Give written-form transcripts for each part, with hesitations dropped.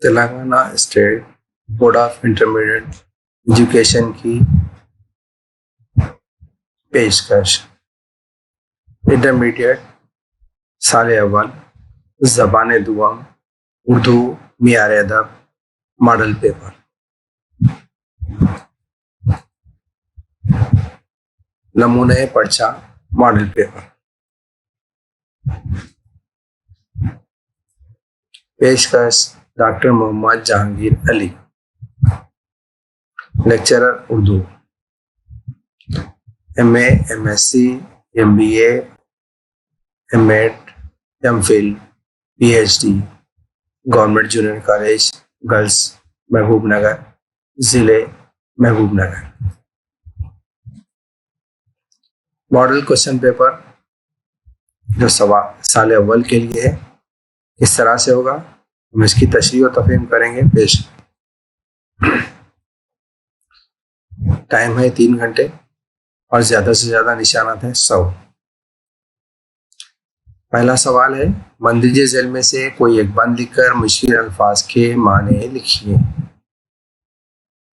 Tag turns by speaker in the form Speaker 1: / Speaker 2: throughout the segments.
Speaker 1: Telangana state board of intermediate education کی پیشکش intermediate سال اول زبان دوم اردو معیار ادب ماڈل پیپر. نمونۂ پرچہ ماڈل پیپر. پیشکش doctor Muhammad Jahangir Ali. Lecturer Urdu. M A M S C M B A M Ed M Phil P H D government junior college girls Mahbub Nagar ضلع محبوب نگر. ماڈل کوشچن پیپر جو سال اول کے لیے ہے کس طرح سے ہوگا ہم اس کی تشریح و تفہیم کریں گے. ٹائم ہے 3 گھنٹے اور زیادہ سے زیادہ نشانات ہیں 100. پہلا سوال ہے مندرجہ ذیل میں سے کوئی ایک بند لکھ کر مشکل الفاظ کے معنی لکھیے.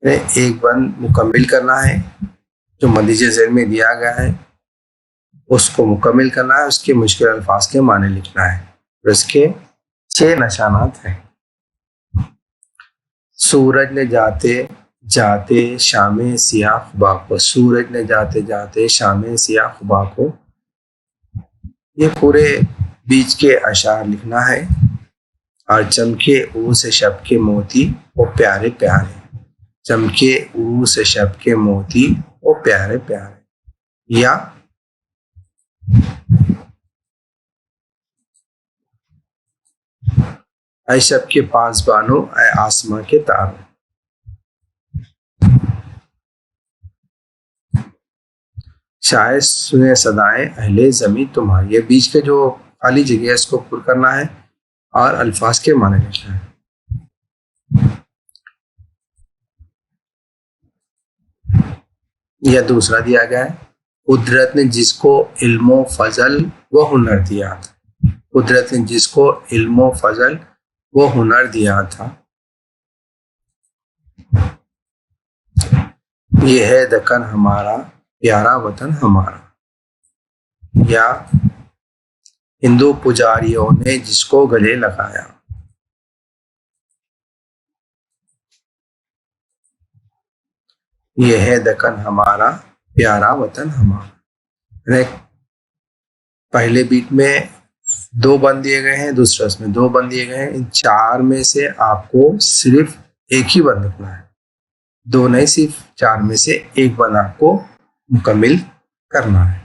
Speaker 1: ایک بند مکمل کرنا ہے جو مندرجہ ذیل میں دیا گیا ہے اس کو مکمل کرنا ہے, اس کے مشکل الفاظ کے معنی لکھنا ہے. اس کے 6 نشانات ہیں. سورج نے جاتے جاتے شام سیاہ خبا کو. سورج نے جاتے جاتے شام سیاہ خبا کو. یہ پورے بیچ کے اشعار لکھنا ہے. اور چمکے او سے شب کے موتی وہ پیارے پیارے. چمکے او سے شب کے موتی وہ پیارے پیارے. یا اے شب کے پاس بانو اے آسماں کے تاروں. شاید سنے صدائیں اہل زمین تمہاری. یہ بیچ کے جو خالی جگہ ہے اس کو پر کرنا ہے اور الفاظ کے معنی لکھنا ہے. یا دوسرا دیا گیا ہے قدرت نے جس کو علم و فضل و ہنر دیا تھا. قدرت نے جس کو علم و فضل و ہنر دیا تھا. یہ ہے دکن ہمارا پیارا وطن ہمارا. یا ہندو پجاریوں نے جس کو گلے لگایا. یہ ہے دکن ہمارا پیارا وطن ہمارا. پہلے بیٹ میں 2 بند دیے گئے ہیں, دوسرے اس میں 2 بند دیے گئے ہیں. ان 4 میں سے آپ کو صرف ایک ہی بند رکھنا ہے. 2 نہیں, صرف 4 میں سے ایک بند آپ کو مکمل کرنا ہے.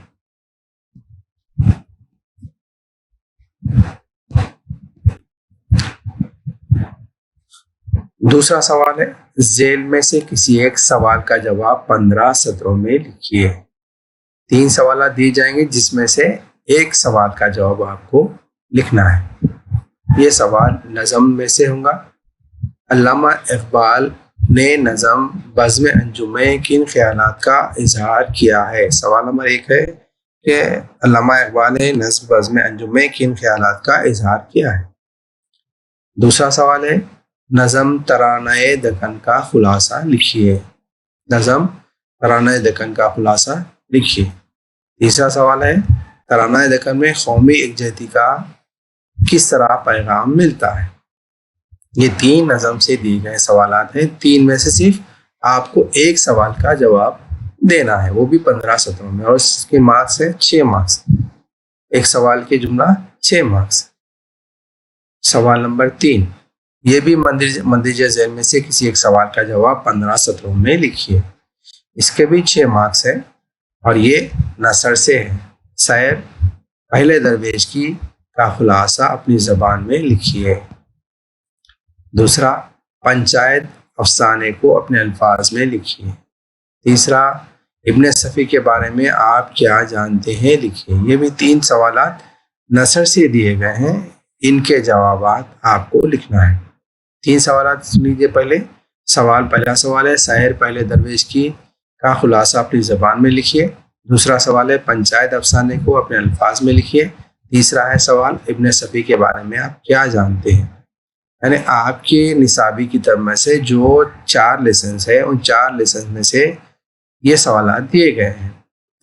Speaker 1: دوسرا سوال ہے ذیل میں سے کسی ایک سوال کا جواب 15 سطروں میں لکھیے. 3 سوالات دیے جائیں گے جس میں سے ایک سوال کا جواب آپ کو لکھنا ہے. یہ سوال نظم میں سے ہوگا. علامہ اقبال نے نظم بزم انجمیں کن خیالات کا اظہار کیا ہے. سوال نمبر 1 ہے کہ علامہ اقبال نے نظم بزم انجمیں کن خیالات کا اظہار کیا ہے. دوسرا سوال ہے نظم ترانۂ دکن کا خلاصہ لکھیے. نظم ترانۂ دکن کا خلاصہ لکھیے. تیسرا سوال ہے ترانۂ دکن میں قومی یکجہتی کا کس طرح پیغام ملتا ہے. یہ 3 نظم سے دیے گئے سوالات ہیں. 3 میں سے صرف آپ کو ایک سوال کا جواب دینا ہے, وہ بھی 15 سطروں میں, اور اس کے مارکس ہے 6 مارکس. ایک سوال کے جملہ 6 مارکس. سوال نمبر 3 یہ بھی مندرجہ ذیل میں سے کسی ایک سوال کا جواب 15 سطروں میں لکھیے. اس کے بھی 6 مارکس ہیں اور یہ نثر سے ہے. شاعر پہلے درویش کی کا خلاصہ اپنی زبان میں لکھیے. دوسرا پنچایت افسانے کو اپنے الفاظ میں لکھیے. تیسرا ابن صفی کے بارے میں آپ کیا جانتے ہیں لکھیے. یہ بھی 3 سوالات نثر سے دیے گئے ہیں, ان کے جوابات آپ کو لکھنا ہے. 3 سوالات سن لیجیے. پہلا سوال ہے شاعر پہلے درویش کی کا خلاصہ اپنی زبان میں لکھیے. دوسرا سوال ہے پنچایت افسانے کو اپنے الفاظ میں لکھیے. تیسرا ہے سوال ابن صفی کے بارے میں آپ کیا جانتے ہیں. یعنی آپ کے نصابی کتاب میں سے جو 4 لیسنس ہے ان 4 لیسنس میں سے یہ سوالات دیے گئے ہیں،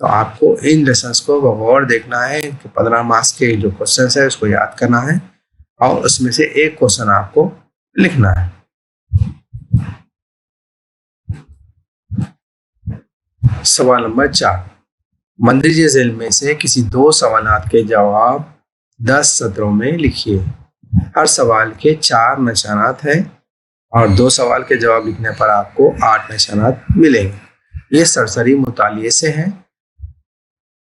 Speaker 1: تو آپ کو ان لیسنس کو بغور دیکھنا ہے کہ 15 مارکس کے جو کوشچنس ہے اس کو یاد کرنا ہے اور اس میں سے ایک کوشچن آپ کو لکھنا ہے۔ سوال نمبر 4، مندرجہ ذیل میں سے کسی 2 سوالات کے جواب 10 سطروں میں لکھیے۔ ہر سوال کے 4 نشانات ہیں اور 2 سوال کے جواب لکھنے پر آپ کو 8 نشانات ملیں گے۔ یہ سرسری مطالعے سے ہیں۔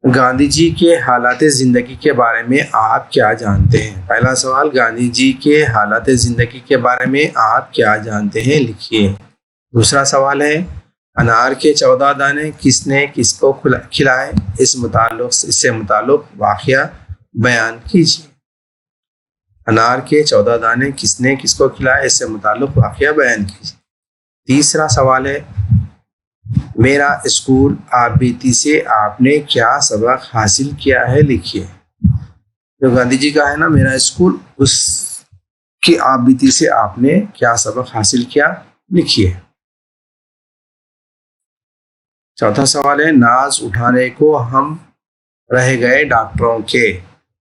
Speaker 1: گاندھی جی کے حالات زندگی کے بارے میں آپ کیا جانتے ہیں؟ پہلا سوال، گاندھی جی کے حالات زندگی کے بارے میں آپ کیا جانتے ہیں، لکھیے۔ دوسرا سوال ہے، انار کے 14 دانے کس نے کس کو کھلائے؟ اس سے متعلق واقعہ بیان کیجیے۔ انار کے 14 دانے کس نے کس کو کھلائے؟ اس سے متعلق واقعہ بیان کیجیے۔ تیسرا سوال ہے، میرا اسکول آپ بیتی سے آپ نے کیا سبق حاصل کیا ہے، لکھیے۔ جو گاندھی جی کا ہے نا میرا اسکول، اس کی آپ بیتی سے آپ نے کیا سبق حاصل کیا، لکھیے۔ چوتھا سوال ہے، ناز اٹھانے کو ہم رہ گئے ڈاکٹروں کے،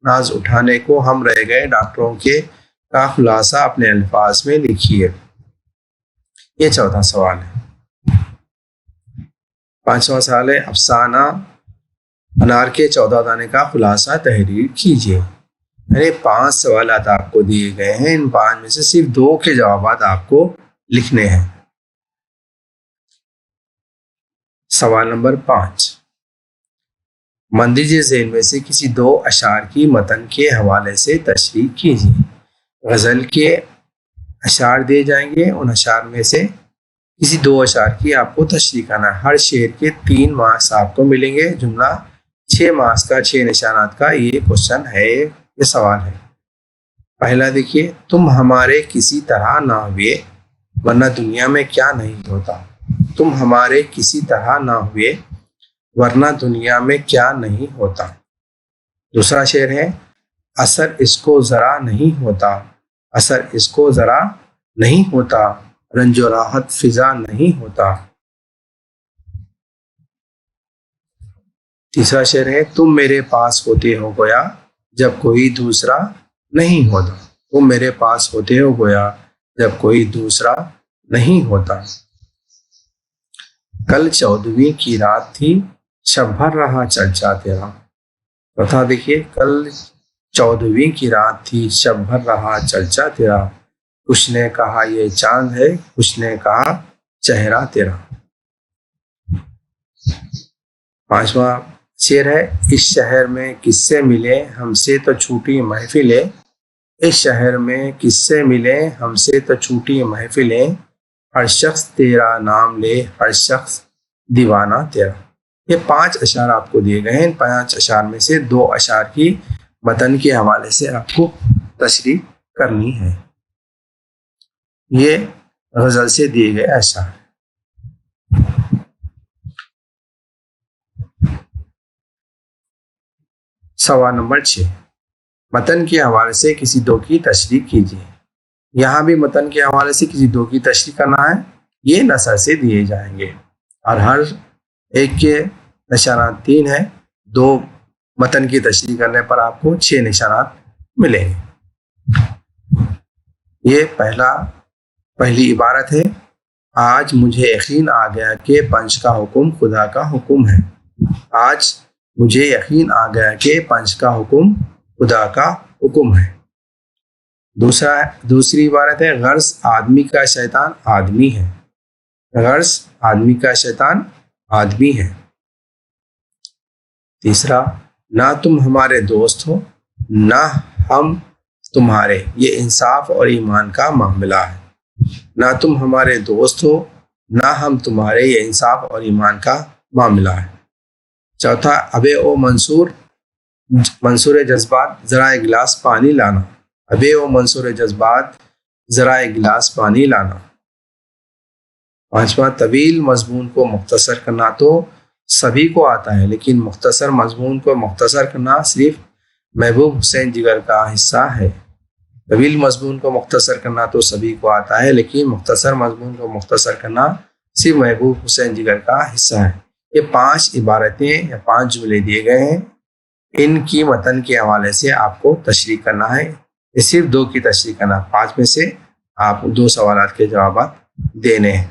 Speaker 1: ناز اٹھانے کو ہم رہ گئے ڈاکٹروں کے کا خلاصہ اپنے الفاظ میں لکھیے۔ یہ چوتھا سوال ہے۔ پانچواں سوال ہے، افسانہ انار کے 14 دانے کا خلاصہ تحریر کیجیے۔ یعنی 5 سوالات آپ کو دیے گئے ہیں، ان 5 میں سے صرف 2 کے جوابات آپ کو لکھنے ہیں۔ سوال نمبر 5، مندرجہ ذیل میں سے کسی 2 اشعار کی متن کے حوالے سے تشریح کیجیے۔ غزل کے اشعار دیے جائیں گے، ان اشعار میں سے کسی 2 اشعار کی آپ کو تشریح کرنا ہے۔ ہر شعر کے 3 مارکس آپ کو ملیں گے۔ جملہ 6 مارکس کا، 6 نشانات کا یہ کوشچن ہے، یہ سوال ہے۔ پہلا دیکھیے، تم ہمارے کسی طرح نہ ہوئے ورنہ دنیا میں کیا نہیں ہوتا۔ تم ہمارے کسی طرح نہ ہوئے ورنہ دنیا میں کیا نہیں ہوتا۔ دوسرا شعر ہے، اثر اس کو ذرا نہیں ہوتا، اثر اس کو ذرا نہیں ہوتا، رنج و راحت فضا نہیں ہوتا۔ تیسرا شعر ہے، تم میرے پاس ہوتے ہو گویا جب کوئی دوسرا نہیں ہوتا، تم میرے پاس ہوتے ہو گویا جب کوئی دوسرا نہیں ہوتا۔ کل 14ویں کی رات تھی، شب بھر رہا چرچا تیرا۔ چوتھا دیکھیے، کل 14ویں کی رات تھی، شب بھر رہا چرچا تیرا، کچھ نے کہا یہ چاند ہے، کچھ نے کہا چہرہ تیرا۔ پانچواں شعر ہے، اس شہر میں کس سے ملے ہم سے تو چھوٹی محفلیں، اس شہر میں کس سے ملے ہم سے تو چھوٹی محفلیں، ہر شخص تیرا نام لے، ہر شخص دیوانہ تیرا۔ یہ 5 اشعار آپ کو دیے گئے ہیں۔ ان 5 اشعار میں سے 2 اشعار کی متن کے حوالے سے آپ کو تشریح کرنی ہے۔ یہ غزل سے دیے گئے اشعار۔ سوال نمبر 6، متن کے حوالے سے کسی 2 کی تشریح کیجیے۔ یہاں بھی متن کے حوالے سے کسی 2 کی تشریح کرنا ہے۔ یہ نثر سے دیے جائیں گے اور ہر ایک کے نشانات 3 ہیں۔ 2 متن کی تشریح کرنے پر آپ کو 6 نشانات ملیں گے۔ یہ پہلی عبارت ہے، آج مجھے یقین آ گیا کہ پنچ کا حکم خدا کا حکم ہے۔ آج مجھے یقین آ گیا کہ پنچ کا حکم خدا کا حکم ہے۔ دوسری عبارت ہے، غرض آدمی کا شیطان آدمی ہے۔ غرض آدمی کا شیطان آدمی ہے۔ تیسرا، نہ تم ہمارے دوست ہو نہ ہم تمہارے، یہ انصاف اور ایمان کا معاملہ ہے۔ نہ تم ہمارے دوست ہو نہ ہم تمہارے، یہ انصاف اور ایمان کا معاملہ ہے۔ چوتھا، ابے او منصور جذبات ذرا ایک گلاس پانی لانا۔ ابے او منصور جذبات ذرا ایک گلاس پانی لانا۔ پانچواں، طویل مضمون کو مختصر کرنا تو سبھی کو آتا ہے، لیکن مختصر مضمون کو مختصر کرنا صرف محبوب حسین جگر کا حصہ ہے۔ طویل مضمون کو مختصر کرنا تو سبھی کو آتا ہے، لیکن مختصر مضمون کو مختصر کرنا صرف محبوب حسین جگر کا حصہ ہے۔ یہ 5 عبارتیں یا 5 جملے دیے گئے ہیں، ان کی متن کے حوالے سے آپ کو تشریح کرنا ہے۔ یہ صرف 2 کی تشریح کرنا، 5 میں سے آپ 2 سوالات کے جوابات دینے ہیں۔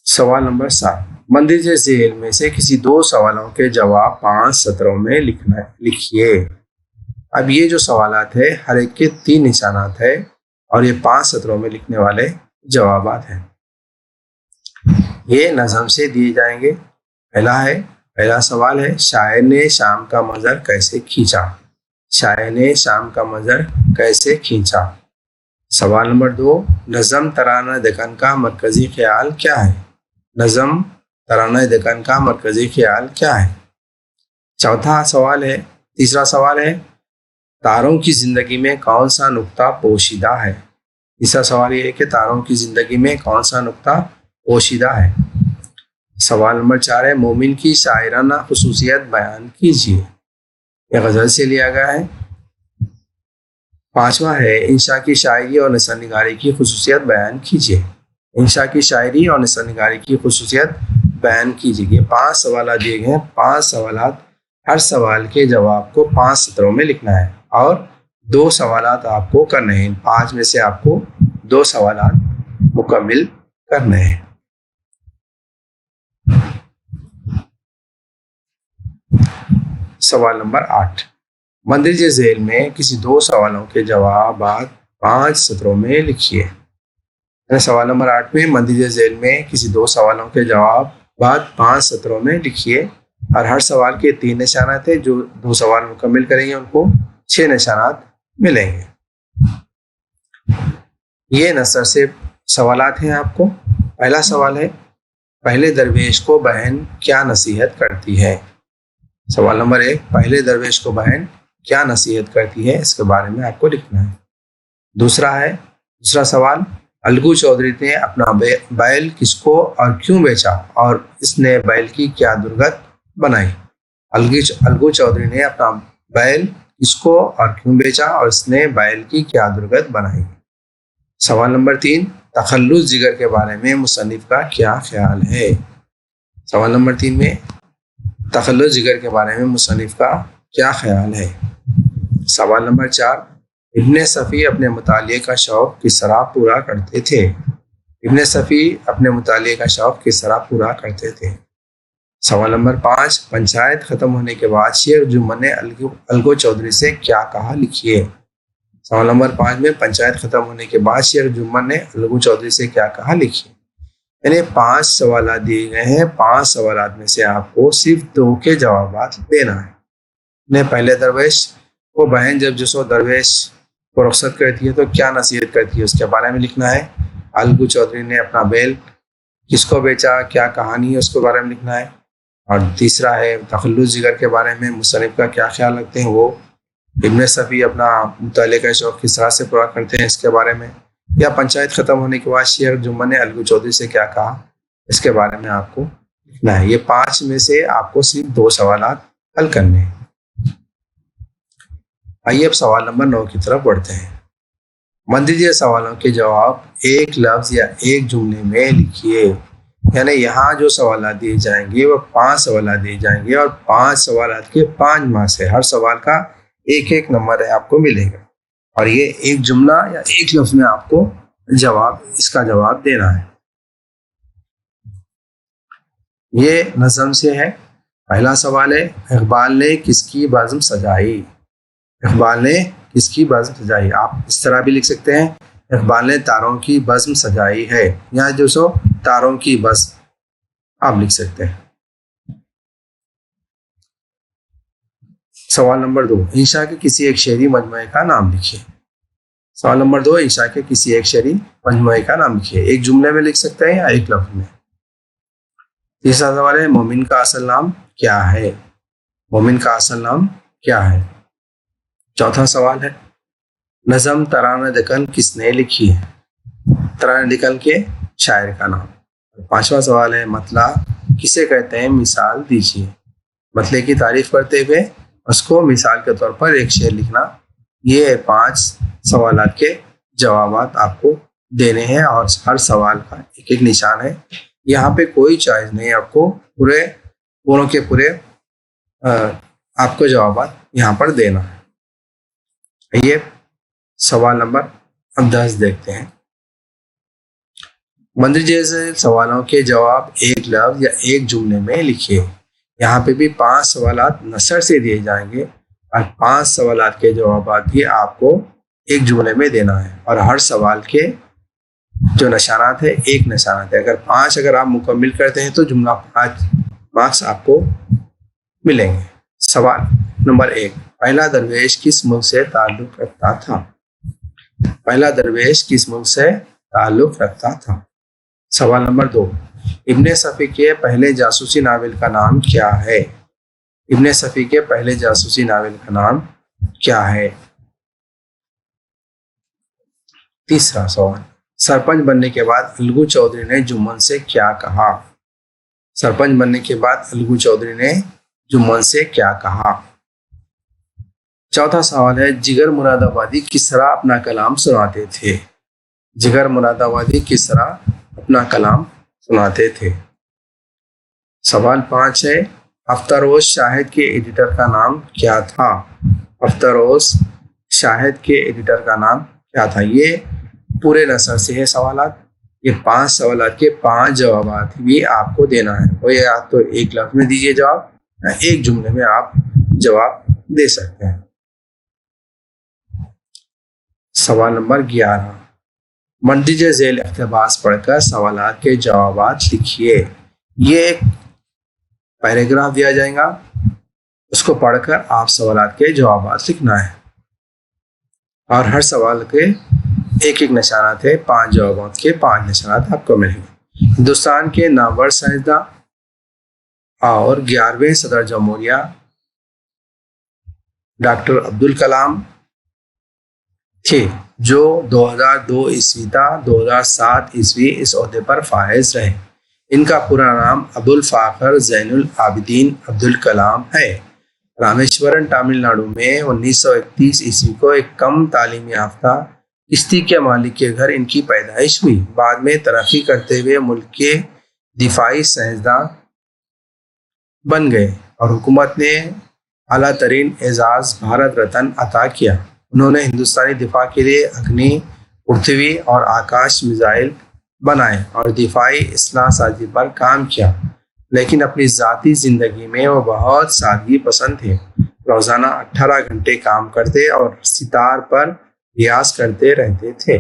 Speaker 1: سوال نمبر 7، مندرجہ ذیل میں سے کسی 2 سوالوں کے جواب 5 سطروں میں لکھیے۔ اب یہ جو سوالات ہے ہر ایک کے 3 نشانات ہے اور یہ 5 سطروں میں لکھنے والے جوابات ہیں۔ یہ نظم سے دیے جائیں گے۔ پہلا سوال ہے، شاعر نے شام کا منظر کیسے کھینچا؟ شاعر نے شام کا منظر کیسے کھینچا؟ سوال نمبر 2، نظم ترانہ دکن کا مرکزی خیال کیا ہے؟ نظم ترانہ دکن کا مرکزی خیال کیا ہے؟ تیسرا سوال ہے، تاروں کی زندگی میں کون سا نقطہ پوشیدہ ہے؟ تیسرا سوال یہ ہے کہ تاروں کی زندگی میں کون سا نقطہ پوشیدہ ہے؟ سوال نمبر 4 ہے، مومن کی شاعرانہ خصوصیت بیان کیجیے۔ یہ غزل سے لیا گیا ہے۔ 5واں ہے، انشاء کی شاعری اور نثر نگاری کی خصوصیت بیان کیجیے۔ انشاء کی شاعری اور نثر نگاری کی خصوصیت بیان کیجیے۔ 5 سوالات دیے گئے ہیں، 5 سوالات، ہر سوال کے جواب کو 5 سطروں میں لکھنا ہے اور 2 سوالات آپ کو کرنے ہیں۔ 5 میں سے آپ کو 2 سوالات مکمل کرنے ہیں۔ سوال نمبر 8، مندرجہ ذیل میں کسی 2 سوالوں کے جوابات 5 سطروں میں لکھیے۔ سوال نمبر 8 میں مندرجہ ذیل میں کسی 2 سوالوں کے جوابات 5 سطروں میں لکھیے اور ہر سوال کے 3 نشانات ہیں۔ جو 2 سوال مکمل کریں گے ان کو 6 نشانات ملیں گے۔ یہ نثر سے سوالات ہیں آپ کو۔ پہلا سوال ہے، پہلے درویش کو بہن کیا نصیحت کرتی ہے؟ سوال نمبر 1، پہلے درویش کو بہن کیا نصیحت کرتی ہے، اس کے بارے میں آپ کو لکھنا ہے۔ دوسرا سوال، الگو چودھری نے اپنا بیل کس کو اور کیوں بیچا اور اس نے بیل کی کیا درگت بنائی؟ الگو چودھری نے اپنا بیل کس کو اور کیوں بیچا اور اس نے بیل کی کیا درگت بنائی؟ سوال نمبر 3، تخلص جگر کے بارے میں مصنف کا کیا خیال ہے؟ سوال نمبر 3 میں تخلص جگر کے بارے میں مصنف کا کیا خیال ہے؟ سوال نمبر 4، ابن صفی اپنے مطالعے کا شوق کس طرح پورا کرتے تھے؟ ابن صفی اپنے مطالعے کا شوق کس طرح پورا کرتے تھے؟ سوال نمبر 5، پنچایت ختم ہونے کے بعد شیخ جمن نے الگو چودھری سے کیا کہا، لکھیے۔ سوال نمبر 5 میں پنچایت ختم ہونے کے بعد شیخ جمن نے الگو چودھری سے کیا کہا، لکھیے۔ یعنی 5 سوالات دیے گئے ہیں، 5 سوالات میں سے آپ کو صرف 2 کے جوابات دینا ہے۔ پہلے درویش کو بہن جب جسو درویش کو رخصت کرتی ہے تو کیا نصیحت کرتی ہے، اس کے بارے میں لکھنا ہے۔ الگو چودھری نے اپنا بیل کس کو بیچا، کیا کہانی ہے، اس کے بارے میں لکھنا ہے۔ اور تیسرا ہے، تخلص جگر کے بارے میں مصنف کا کیا خیال رکھتے ہیں، وہ ابن صفی اپنا مطالعے کا شوق کس طرح سے پورا کرتے ہیں، اس کے بارے میں۔ یا پنچایت ختم ہونے کے بعد شیخ جمن نے الگو چودھری سے کیا کہا، اس کے بارے میں آپ کو لکھنا ہے۔ یہ 5 میں سے آپ کو صرف 2 سوالات حل کرنے ہیں۔ آئیے اب سوال نمبر 9 کی طرف بڑھتے ہیں۔ مندرجہ سوالوں کے جواب ایک لفظ یا ایک جملے میں لکھیے۔ یعنی یہاں جو سوالات دیے جائیں گے وہ 5 سوالات دیے جائیں گے اور 5 سوالات کے 5 مارکس ہے۔ ہر سوال کا 1 نمبر ہے آپ کو ملے گا اور یہ ایک جملہ یا ایک لفظ میں آپ کو اس کا جواب دینا ہے۔ یہ نظم سے ہے۔ پہلا سوال ہے، اقبال نے کس کی بزم سجائی؟ اقبال نے کس کی بزم سجائی؟ آپ اس طرح بھی لکھ سکتے ہیں، اقبال نے تاروں کی بزم سجائی ہے، یا جو سو تاروں کی بزم آپ لکھ سکتے ہیں۔ سوال نمبر 2، انشاء کے کسی ایک شعری مجموعے کا نام لکھیے۔ سوال نمبر 2، انشاء کے کسی ایک شعری مجموعے کا نام لکھیے۔ ایک جملے میں لکھ سکتے ہیں یا ایک لفظ میں۔ تیسرا سوال ہے، مومن کا اصل نام کیا ہے؟ مومن کا اصل نام کیا ہے؟ چوتھا سوال ہے، نظم ترانہ دکن کس نے لکھی ہے؟ ترانہ دکن کے شاعر کا نام۔ 5واں سوال ہے، مطلع کسے کہتے ہیں؟ مثال دیجیے۔ مطلع کی تعریف کرتے ہوئے اس کو مثال کے طور پر ایک شعر لکھنا۔ یہ 5 سوالات کے جوابات آپ کو دینے ہیں اور ہر سوال کا ایک ایک نشان ہے۔ یہاں پہ کوئی چوائس نہیں، آپ کو پوروں کے پورے آپ کو جوابات یہاں پر دینا ہے۔ یہ سوال نمبر 10 دیکھتے ہیں۔ مندرجہ ذیل سوالوں کے جواب ایک لفظ یا ایک جملے میں لکھیے۔ یہاں پہ بھی 5 سوالات نثر سے دیے جائیں گے اور 5 سوالات کے جوابات بھی آپ کو ایک جملے میں دینا ہے، اور ہر سوال کے جو نشانات ہے ایک نشانات ہے۔ اگر 5 اگر آپ مکمل کرتے ہیں تو جملہ 5 مارکس آپ کو ملیں گے۔ سوال نمبر 1، پہلا درویش کس ملک سے تعلق رکھتا تھا؟ پہلا درویش کس ملک سے تعلق رکھتا تھا؟ سوال نمبر 2، ابن صفی کے پہلے جاسوسی ناول کا نام کیا ہے؟ ابن صفی کے پہلے جاسوسی ناول کا نام کیا ہے؟ تیسرا سوال، سرپنچ بننے کے بعد الگو چودھری نے جمن سے کیا کہا؟ سرپنچ بننے کے بعد الگو چودھری نے جمن سے کیا کہا؟ چوتھا سوال ہے، جگر مراد آبادی کس طرح اپنا کلام سناتے تھے؟ جگر مراد آبادی کس طرح اپنا کلام سناتے تھے؟ سوال 5 ہے، ہفتہ روز شاہد کے ایڈیٹر کا نام کیا تھا؟ ہفتہ روز شاہد کے ایڈیٹر کا نام کیا تھا؟ یہ پورے نثر سے ہے سوالات۔ یہ 5 سوالات کے 5 جوابات بھی آپ کو دینا ہے، وہ یا تو ایک لفظ میں دیجیے جواب، یا ایک جملے میں آپ جواب دے سکتے ہیں۔ سوال نمبر 11، مندرجہ ذیل اقتباس پڑھ کر سوالات کے جوابات لکھیے۔ یہ ایک پیراگراف دیا جائے گا، اس کو پڑھ کر آپ سوالات کے جوابات لکھنا ہے، اور ہر سوال کے ایک ایک نشانات ہے۔ 5 جوابات کے 5 نشانات آپ کو ملیں گے۔ ہندوستان کے نامور سائنسداں اور 11ویں صدر جمہوریہ ڈاکٹر عبدالکلام تھے، جو 2002 عیسوی تا 2007 عیسوی اس عہدے پر فائز رہے۔ ان کا پورا نام ابوالفاخر زین العابدین عبدالکلام ہے۔ رامیشورم تامل ناڈو میں 1931 عیسوی کو ایک کم تعلیم یافتہ کشتی کے مالک کے گھر ان کی پیدائش ہوئی۔ بعد میں ترقی کرتے ہوئے ملک کے دفاعی سائنسداں بن گئے اور حکومت نے اعلیٰ ترین اعزاز بھارت رتن عطا کیا۔ انہوں نے ہندوستانی دفاع کے لیے اگنی، پرتھوی اور آکاش میزائل بنائے اور دفاعی اسلحہ سازی پر کام کیا، لیکن اپنی ذاتی زندگی میں وہ بہت سادگی پسند تھے۔ روزانہ 18 گھنٹے کام کرتے اور ستار پر ریاض کرتے رہتے تھے۔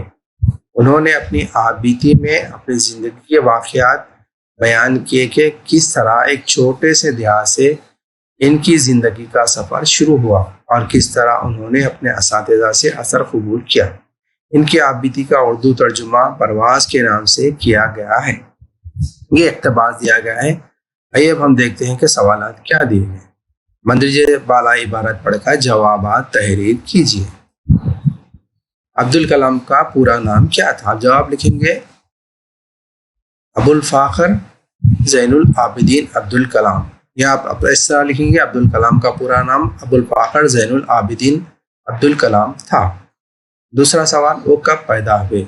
Speaker 1: انہوں نے اپنی آپ بیتی میں اپنی زندگی کے واقعات بیان کیے کہ کس طرح ایک چھوٹے سے دیہات سے ان کی زندگی کا سفر شروع ہوا اور کس طرح انہوں نے اپنے اساتذہ سے اثر قبول کیا۔ ان کی آپ بیتی کا اردو ترجمہ پرواز کے نام سے کیا گیا ہے۔ یہ اقتباس دیا گیا ہے۔ آئیے اب ہم دیکھتے ہیں کہ سوالات کیا دیے گئے۔ مندرجہ بالا عبارت پڑھ کر جوابات تحریر کیجیے۔ عبدالکلام کا پورا نام کیا تھا؟ جواب لکھیں گے ابوالفاخر زین العابدین عبدالکلام، یا آپ اس طرح لکھیں گے عبدالکلام کا پورا نام ابوالفاخر زین العابدین عبدالکلام تھا۔ دوسرا سوال، وہ کب پیدا ہوئے؟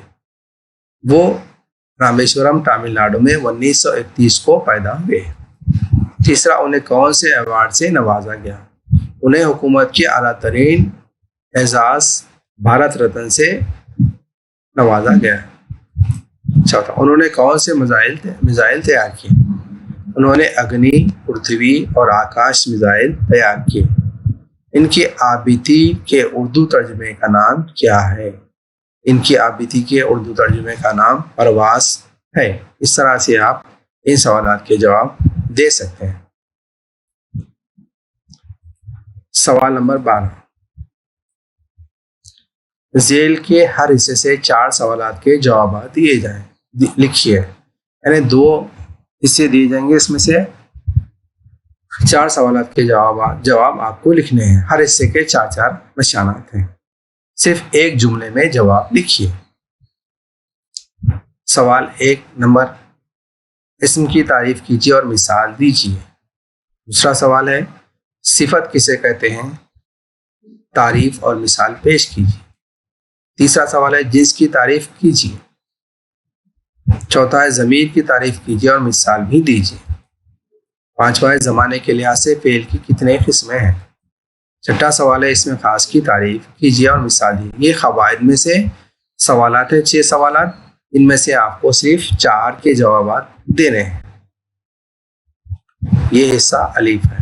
Speaker 1: وہ رامیشورم تامل ناڈو میں 1931 کو پیدا ہوئے۔ تیسرا، انہیں کون سے ایوارڈ سے نوازا گیا؟ انہیں حکومت کے اعلیٰ ترین اعزاز بھارت رتن سے نوازا گیا۔ چوتھا، انہوں نے کون سے میزائل تیار کیے؟ انہوں نے اگنی، پرتھوی اور آکاش میزائل تیار کیے۔ ان کی آبیتی کے اردو ترجمے کا نام کیا ہے؟ ان کی آبیتی کے اردو ترجمے کا نام پرواز ہے۔ اس طرح سے آپ ان سوالات کے جواب دے سکتے ہیں۔ سوال نمبر 12، ذیل کے ہر حصے سے 4 سوالات کے جوابات دیے جائیں، لکھیے۔ یعنی 2 حصے دیے جائیں گے، اس میں سے 4 سوالات کے جواب آپ کو لکھنے ہیں۔ ہر حصے کے 4 نشانات ہیں۔ صرف ایک جملے میں جواب لکھیے۔ سوال 1 نمبر، اسم کی تعریف کیجیے اور مثال دیجیے. دوسرا سوال ہے صفت کسے کہتے ہیں؟ تعریف اور مثال پیش کیجیے. تیسرا سوال ہے جنس کی تعریف کیجیے. چوتھا ہے ضمیر کی تعریف کیجیے اور مثال بھی دیجیے. پانچواں ہے زمانے کے لحاظ سے فعل کی کتنے قسمیں ہیں؟ چھٹا سوال ہے اسم خاص کی تعریف کیجیے اور مثال دیجیے. یہ قواعد میں سے سوالات ہیں، 6 سوالات. ان میں سے آپ کو صرف 4 کے جوابات دینے ہیں. یہ حصہ الف ہے.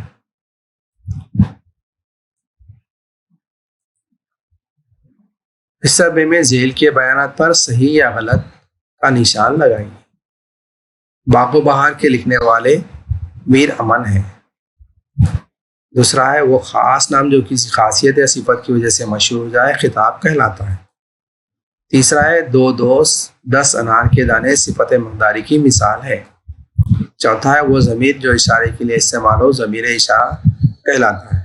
Speaker 1: حصہ ب میں ذیل کے بیانات پر صحیح یا غلط کا نشان لگائیے. باغ و بہار کے لکھنے والے میر امن ہیں. دوسرا ہے وہ خاص نام جو کسی خاصیت یا صفت کی وجہ سے مشہور ہو جائے خطاب کہلاتا ہے. تیسرا ہے 2 دوست 10 انار کے دانے صفت مقداری کی مثال ہے. چوتھا ہے وہ ضمیر جو اشارے کے لیے استعمال ہو ضمیر اشارہ کہلاتا ہے.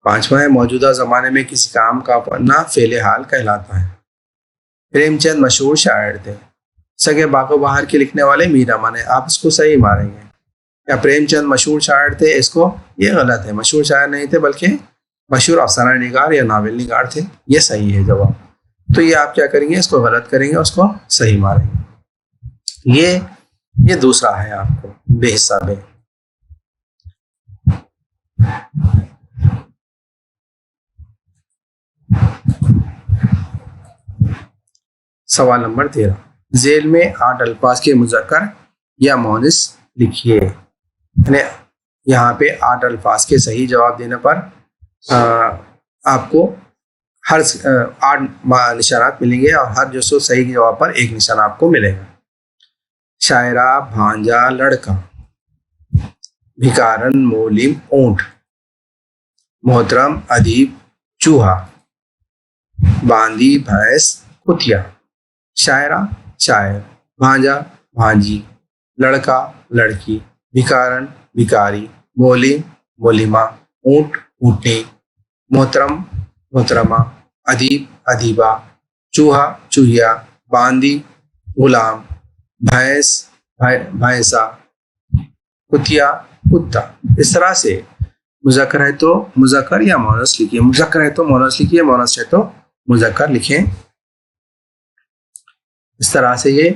Speaker 1: پانچواں ہے موجودہ زمانے میں کسی کام کا پڑھنا فعل حال کہلاتا ہے. پریم چند مشہور شاعر تھے. سگے باغ و بہار کے لکھنے والے میر امن ہے. آپ اس کو صحیح ماریں گے. یا پریم چند مشہور شاعر تھے، اس کو یہ غلط ہے. مشہور شاعر نہیں تھے بلکہ مشہور افسانہ نگار یا ناول نگار تھے. یہ صحیح ہے جواب. تو یہ آپ کیا کریں گے؟ اس کو غلط کریں گے، اس کو صحیح ماریں گے. یہ دوسرا ہے آپ کو بے حصہ بے. سوال نمبر 13 ذیل میں 8 الفاظ کے مذکر یا مؤنث لکھیے. یہاں پہ 8 الفاظ کے صحیح جواب دینے پر آپ کو ہر 8 نشانات ملیں گے اور ہر جو سو صحیح جواب پر 1 نشان آپ کو ملے گا. شاعرہ، بھانجا، لڑکا. بھکارن، مولم، اونٹ. محترم، ادیب، چوہا. باندی، بھینس، کتیا. شاعرہ، شاعر. بھانجا، بھانجی. لڑکا، لڑکی. بھکارن، بھکاری. مولم، مولما. اونٹ، اونٹنی. محترم، محترمہ. ادیب، ادیبہ. چوہا، چوہیا. باندی، غلام. بھینس، بھینسا. کتیا، کتا. اس طرح سے مذکر ہے تو مذکر یا مؤنث لکھیے. مذکر ہے تو مؤنث لکھیے، مؤنث ہے تو مذکر لکھیں. اس طرح سے یہ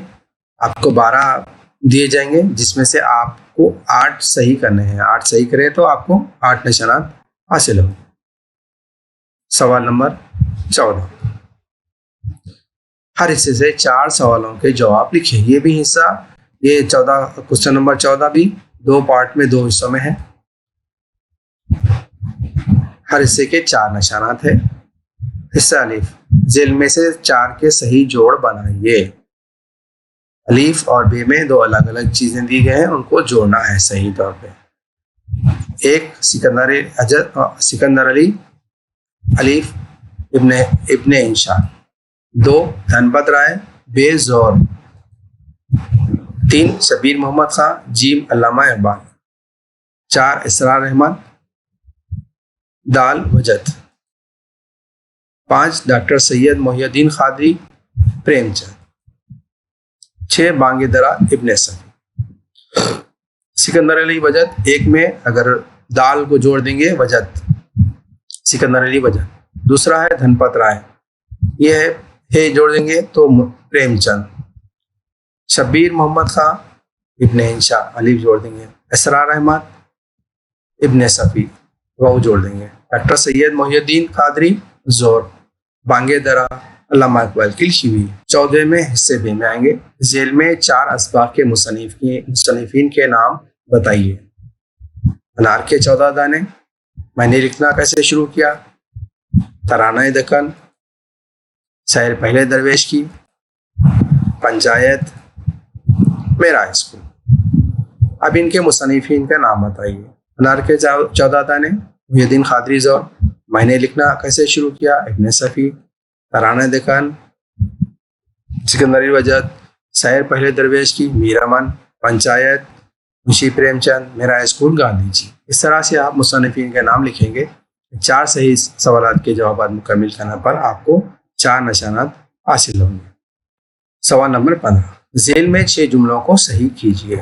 Speaker 1: آپ کو 12 دیے جائیں گے جس میں سے آپ کو 8 صحیح کرنے ہیں. 8 صحیح کریں تو آپ کو 8 نشانات حاصل ہوں گے. سوال نمبر 14 ہر حصے سے 4 سوالوں کے جواب لکھیں. یہ بھی حصہ یہ 14 کوشچن نمبر 14 بھی 2 پارٹ میں 2 حصوں میں ہے. ہر حصے کے 4 نشانات ہیں. حصہ الف ذیل میں سے 4 کے صحیح جوڑ بنائیے. الف اور بے میں 2 الگ الگ چیزیں دی گئے ہیں، ان کو جوڑنا ہے صحیح طور پہ. ایک سکندر علی الف ابن انشا. 2 دھنپت رائے بے زور. 3 شبیر محمد خان جیم علامہ اقبال. 4 اسرار احمد دال وجد. 5 ڈاکٹر سید محی الدین قادری پریم چند. 6 بانگ درا ابن صفی. سکندر علی وجد ایک میں اگر دال کو جوڑ دیں گے وجد سکندر علی وجد. دوسرا ہے دھنپت رائے، یہ ہے جوڑ دیں گے تو پریم چند. شبیر محمد خان ابن انشا الف جوڑ دیں گے. اسرار احمد ابن صفی وہ جوڑ دیں گے. ڈاکٹر سید محی الدین قادری زور. بانگ درا علامہ اقبال کی لکھی ہوئی. 14 میں حصے بے میں آئیں گے. ذیل میں 4 اسباق کے مصنفین کے نام بتائیے. انار کے 14 دانے. میں نے لکھنا کیسے شروع کیا. ترانہ دکن. شاعر پہلے درویش کی. پنچایت. میرا اسکول. اب ان کے مصنفین کا نام بتائیے. انار کے 14 دانے محی الدین قادری زور. میں نے لکھنا کیسے شروع کیا ابن صفی. ترانہ دکن سکندر علی وجد. شاعر پہلے درویش کی میر امن. پنچایت منشی پریم چند. میرا اسکول گاندھی جی. اس طرح سے آپ مصنفین کے نام لکھیں گے. 4 صحیح سوالات کے جوابات مکمل کرنے پر آپ کو 4 نشانات حاصل ہوں گے. سوال نمبر 15 ذیل میں 6 جملوں کو صحیح کیجیے.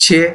Speaker 1: 6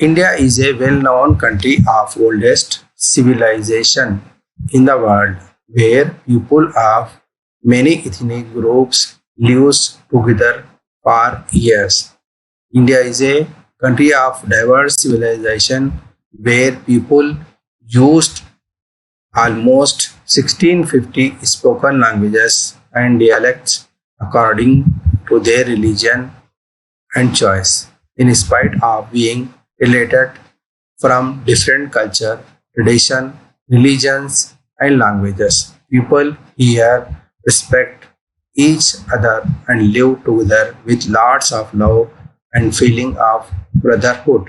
Speaker 1: India is a well-known country of oldest civilization in the world, where people of many ethnic groups live together for years. India is a country of diverse civilization where people used almost 1650 spoken languages and dialects according to their religion and choice. In spite of being related from different culture, tradition, religions, and languages, people here respect each other and live together with lots of love and feeling of brotherhood.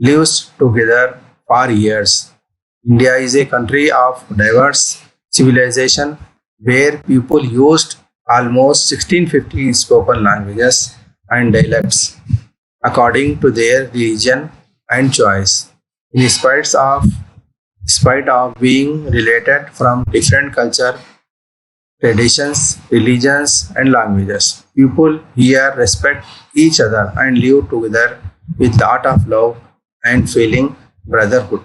Speaker 1: lives together for years. India is a country of diverse civilization where people used almost 1650 spoken languages and dialects according to their religion and choice. In spite of being related from different culture, traditions, religions, and languages, people here respect each other and live together with lot of love and feeling brotherhood.